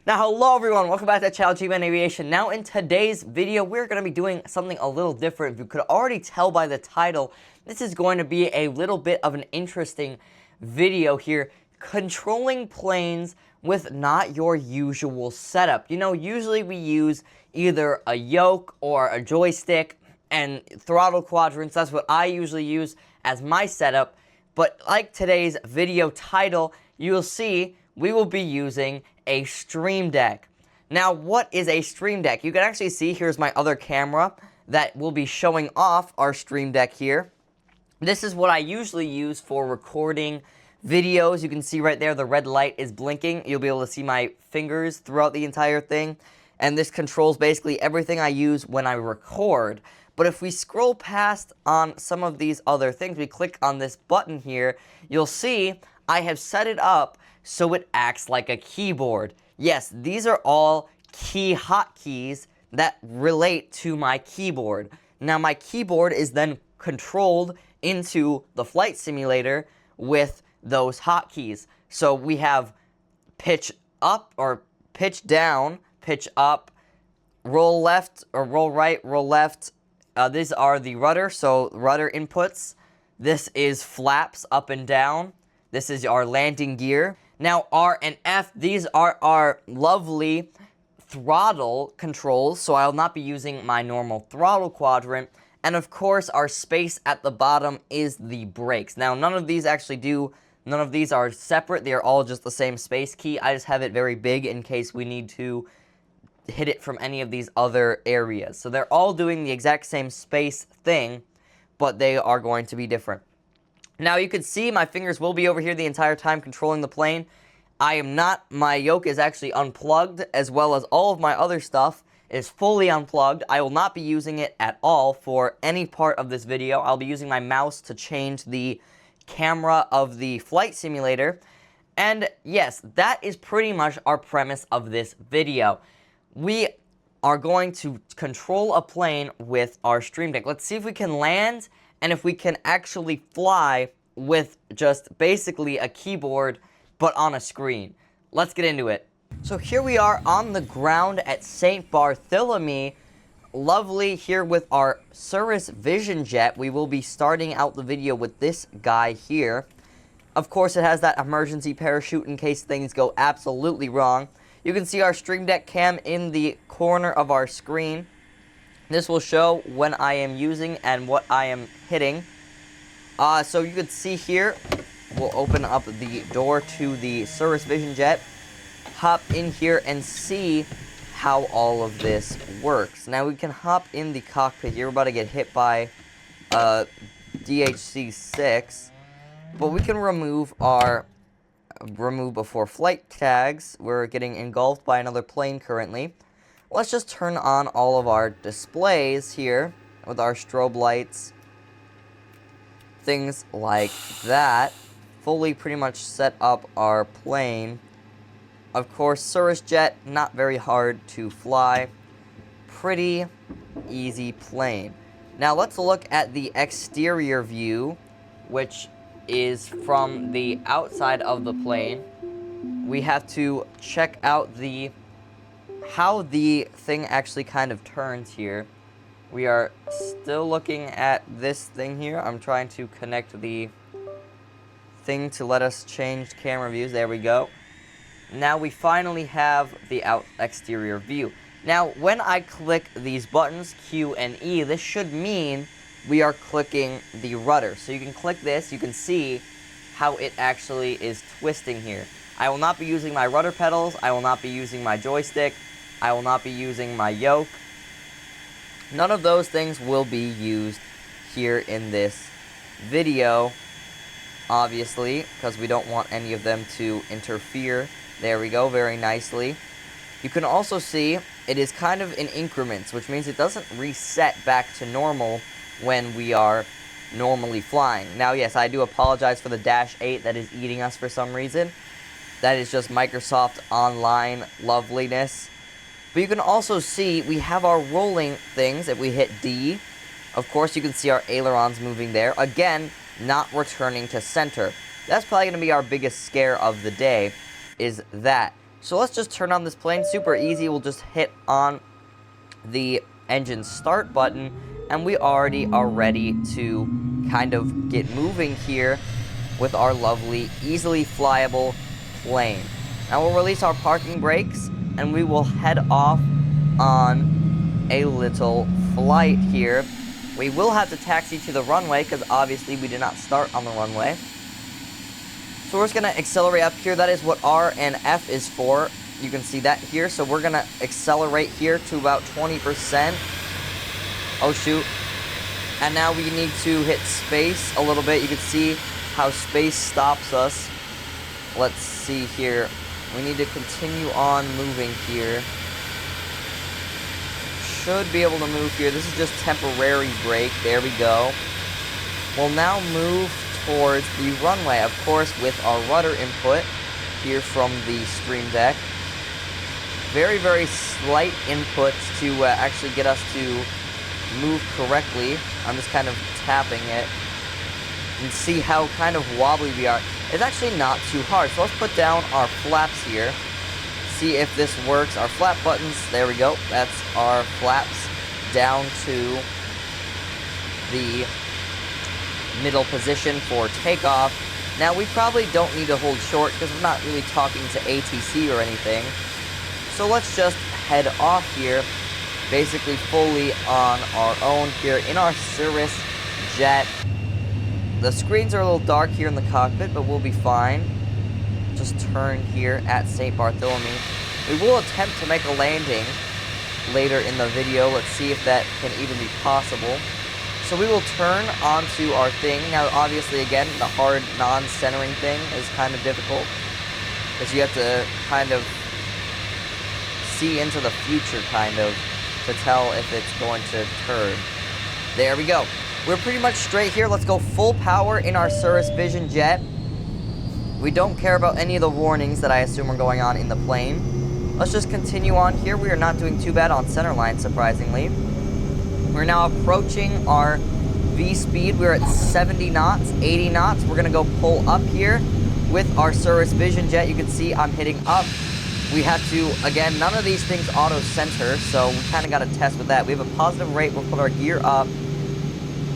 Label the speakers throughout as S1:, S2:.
S1: Now, hello everyone, welcome back to the channel, G-Man Aviation. Now, in today's video, we're going to be doing something a little different. If you could already tell by the title, this is going to be a little bit of an interesting video here. Controlling planes with not your usual setup. You know, usually we use either a yoke or a joystick and throttle quadrants. That's what I usually use as my setup. But like today's video title, you'll see we will be using a Stream Deck. Now, what is a Stream Deck? You can actually see, here's my other camera that will be showing off our Stream Deck here. This is what I usually use for recording videos. You can see right there the red light is blinking. You'll be able to see my fingers throughout the entire thing. And this controls basically everything I use when I record. But if we scroll past on some of these other things, we click on this button here, you'll see I have set it up so it acts like a keyboard. Yes, these are all key hotkeys that relate to my keyboard. Now, my keyboard is then controlled into the flight simulator with those hotkeys. So we have pitch up or pitch down, pitch up, roll left or roll right, roll left. These are the rudder, so rudder inputs. This is flaps up and down. This is our landing gear. Now, R and F, these are our lovely throttle controls, so I'll not be using my normal throttle quadrant. And of course, our space at the bottom is the brakes. Now, none of these are separate. They are all just the same space key. I just have it very big in case we need to hit it from any of these other areas. So they're all doing the exact same space thing, but they are going to be different. Now, you can see my fingers will be over here the entire time controlling the plane. I am not. My yoke is actually unplugged, as well as all of my other stuff is fully unplugged. I will not be using it at all for any part of this video. I'll be using my mouse to change the camera of the flight simulator. And yes, that is pretty much our premise of this video. We are going to control a plane with our Stream Deck. Let's see if we can land and if we can actually fly with just basically a keyboard, but on a screen. Let's get into it. So here we are on the ground at St. Bartholomew. Lovely here with our Cirrus Vision Jet. We will be starting out the video with this guy here. Of course, it has that emergency parachute in case things go absolutely wrong. You can see our Stream Deck cam in the corner of our screen. This will show when I am using and what I am hitting. So you can see here, we'll open up the door to the Cirrus Vision Jet, hop in here and see how all of this works. Now we can hop in the cockpit here. We're about to get hit by DHC-6, but we can remove before flight tags. We're getting engulfed by another plane currently. Let's just turn on all of our displays here with our strobe lights. Things like that. Fully pretty much set up our plane. Of course, Cirrus Jet, not very hard to fly. Pretty easy plane. Now let's look at the exterior view, which is from the outside of the plane. We have to check out how the thing actually kind of turns here. We are still looking at this thing here. I'm trying to connect the thing to let us change camera views. There we go. Now we finally have the exterior view. Now, when I click these buttons, Q and E, this should mean we are clicking the rudder. So you can click this, you can see how it actually is twisting here. I will not be using my rudder pedals. I will not be using my joystick. I will not be using my yoke. None of those things will be used here in this video, obviously, because we don't want any of them to interfere. There we go, very nicely. You can also see it is kind of in increments, which means it doesn't reset back to normal when we are normally flying. Now, yes, I do apologize for the Dash 8 that is eating us for some reason. That is just Microsoft Online loveliness. But you can also see we have our rolling things. If we hit D, of course, you can see our ailerons moving there. Again, not returning to center. That's probably going to be our biggest scare of the day, is that. So let's just turn on this plane. Super easy. We'll just hit on the engine start button, and we already are ready to kind of get moving here with our lovely, easily flyable plane. Now we'll release our parking brakes, and we will head off on a little flight here. We will have to taxi to the runway, because obviously we did not start on the runway. So we're just going to accelerate up here. That is what R and F is for. You can see that here. So we're going to accelerate here to about 20%. Oh, shoot. And now we need to hit space a little bit. You can see how space stops us. Let's see here. We need to continue on moving here. Should be able to move here. This is just temporary brake. There we go. We'll now move towards the runway, of course, with our rudder input here from the Stream Deck. Very, very slight inputs to actually get us to move correctly. I'm just kind of tapping it. And see how kind of wobbly we are. It's actually not too hard. So let's put down our flaps here. See if this works. Our flap buttons, there we go. That's our flaps down to the middle position for takeoff. Now we probably don't need to hold short because we're not really talking to ATC or anything. So let's just head off here, basically fully on our own here in our Cirrus jet. The screens are a little dark here in the cockpit, but we'll be fine. Just turn here at St. Bartholomew. We will attempt to make a landing later in the video. Let's see if that can even be possible. So we will turn onto our thing. Now, obviously, again, the hard non-centering thing is kind of difficult, because you have to kind of see into the future, kind of, to tell if it's going to turn. There we go. We're pretty much straight here. Let's go full power in our Cirrus Vision jet. We don't care about any of the warnings that I assume are going on in the plane. Let's just continue on here. We are not doing too bad on centerline, surprisingly. We're now approaching our V speed. We're at 70 knots, 80 knots. We're gonna go pull up here with our Cirrus Vision jet. You can see I'm hitting up. We have to, again, none of these things auto-center, so we kind of got to test with that. We have a positive rate. We'll put our gear up,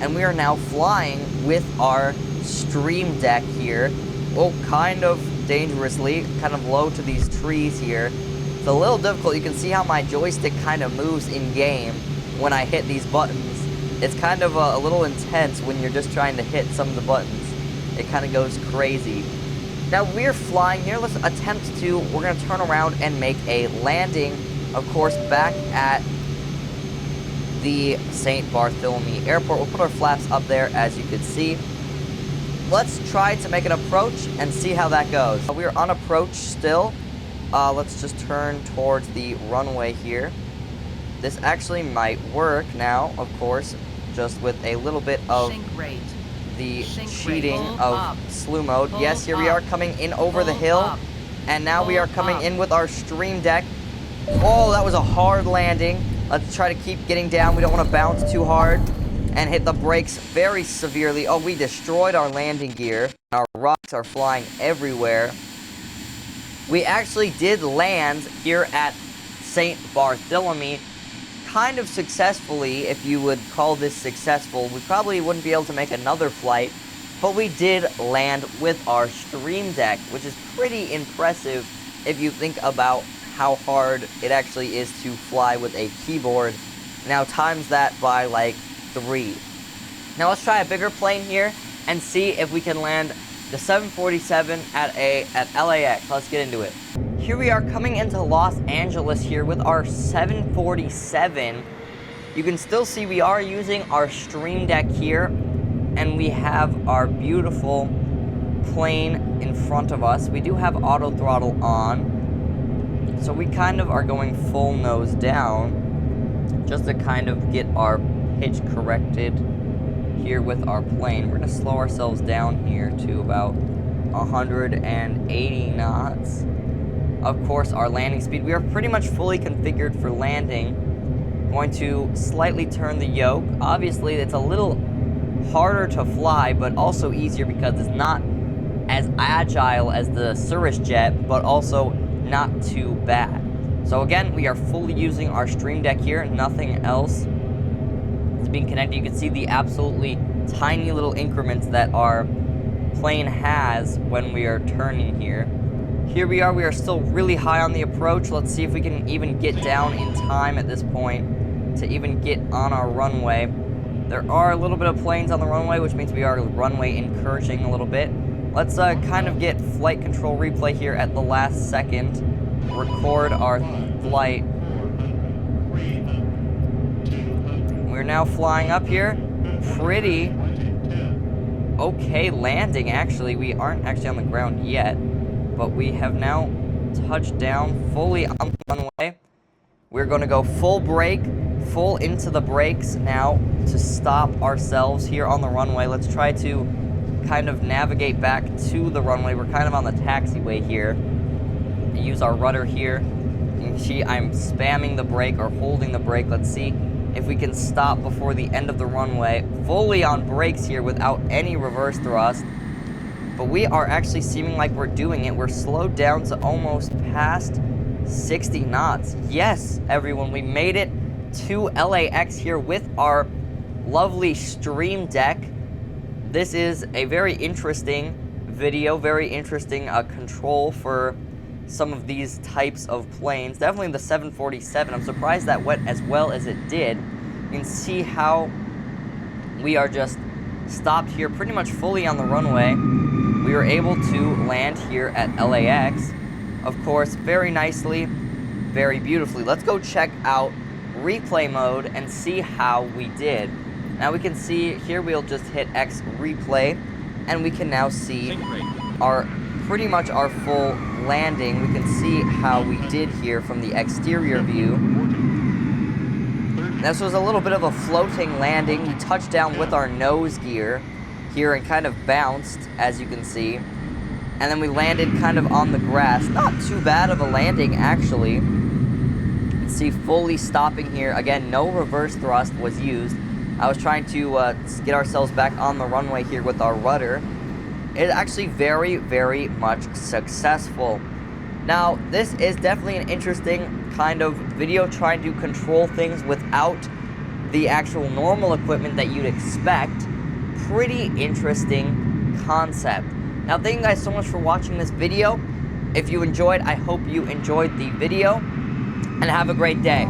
S1: and we are now flying with our Stream Deck here. Oh, kind of dangerously, kind of low to these trees here. It's a little difficult. You can see how my joystick kind of moves in-game when I hit these buttons. It's kind of a little intense when you're just trying to hit some of the buttons. It kind of goes crazy. Now we're flying here. Let's attempt to, we're going to turn around and make a landing, of course, back at the St. Bartholomew Airport. We'll put our flaps up there, as you can see. Let's try to make an approach and see how that goes. We're on approach still. Let's just turn towards the runway here. This actually might work now, of course, just with a little bit of the cheating of slew mode. Yes, here we are coming in over the hill, and now we are coming in with our Stream Deck. Oh, that was a hard landing. Let's try to keep getting down. We don't want to bounce too hard and hit the brakes very severely. Oh, we destroyed our landing gear. Our rocks are flying everywhere. We actually did land here at St. Bartholomew kind of successfully, if you would call this successful. We probably wouldn't be able to make another flight, but we did land with our Stream Deck, which is pretty impressive if you think about how hard it actually is to fly with a keyboard. Now times that by like 3. Now let's try a bigger plane here and see if we can land the 747 at LAX. Let's get into it. Here we are coming into Los Angeles here with our 747. You can still see we are using our Stream Deck here, and we have our beautiful plane in front of us. We do have auto throttle on, so we kind of are going full nose down just to kind of get our pitch corrected here with our plane. We're going to slow ourselves down here to about 180 knots. Of course, our landing speed, we are pretty much fully configured for landing. Going to slightly turn the yoke. Obviously, it's a little harder to fly, but also easier because it's not as agile as the Cirrus jet, but also not too bad. So again, we are fully using our Stream Deck here, nothing else is being connected. You can see the absolutely tiny little increments that our plane has when we are turning here. Here we are still really high on the approach. Let's see if we can even get down in time at this point to even get on our runway. There are a little bit of planes on the runway, which means we are runway encouraging a little bit. Let's kind of get flight control replay here at the last second. Record our flight. We're now flying up here. Pretty okay landing, actually. We aren't actually on the ground yet, but we have now touched down fully on the runway. We're going to go full brake, full into the brakes now to stop ourselves here on the runway. Let's try to kind of navigate back to the runway. We're kind of on the taxiway here. Use our rudder here. You can see I'm spamming the brake or holding the brake. Let's see if we can stop before the end of the runway. Fully on brakes here without any reverse thrust. But we are actually seeming like we're doing it. We're slowed down to almost past 60 knots. Yes, everyone, we made it to LAX here with our lovely Stream Deck. This is a very interesting video, very interesting control for some of these types of planes. Definitely the 747. I'm surprised that went as well as it did. You can see how we are just stopped here pretty much fully on the runway. We were able to land here at LAX, of course, very nicely, very beautifully. Let's go check out replay mode and see how we did. Now we can see here we'll just hit X replay, and we can now see our pretty much our full landing. We can see how we did here from the exterior view. This was a little bit of a floating landing. We touched down with our nose gear here and kind of bounced, as you can see. And then we landed kind of on the grass. Not too bad of a landing, actually. You can see fully stopping here. Again, no reverse thrust was used. I was trying to get ourselves back on the runway here with our rudder. It's actually very, very much successful. Now, this is definitely an interesting kind of video, trying to control things without the actual normal equipment that you'd expect. Pretty interesting concept. Now, thank you guys so much for watching this video. If you enjoyed, I hope you enjoyed the video, and have a great day.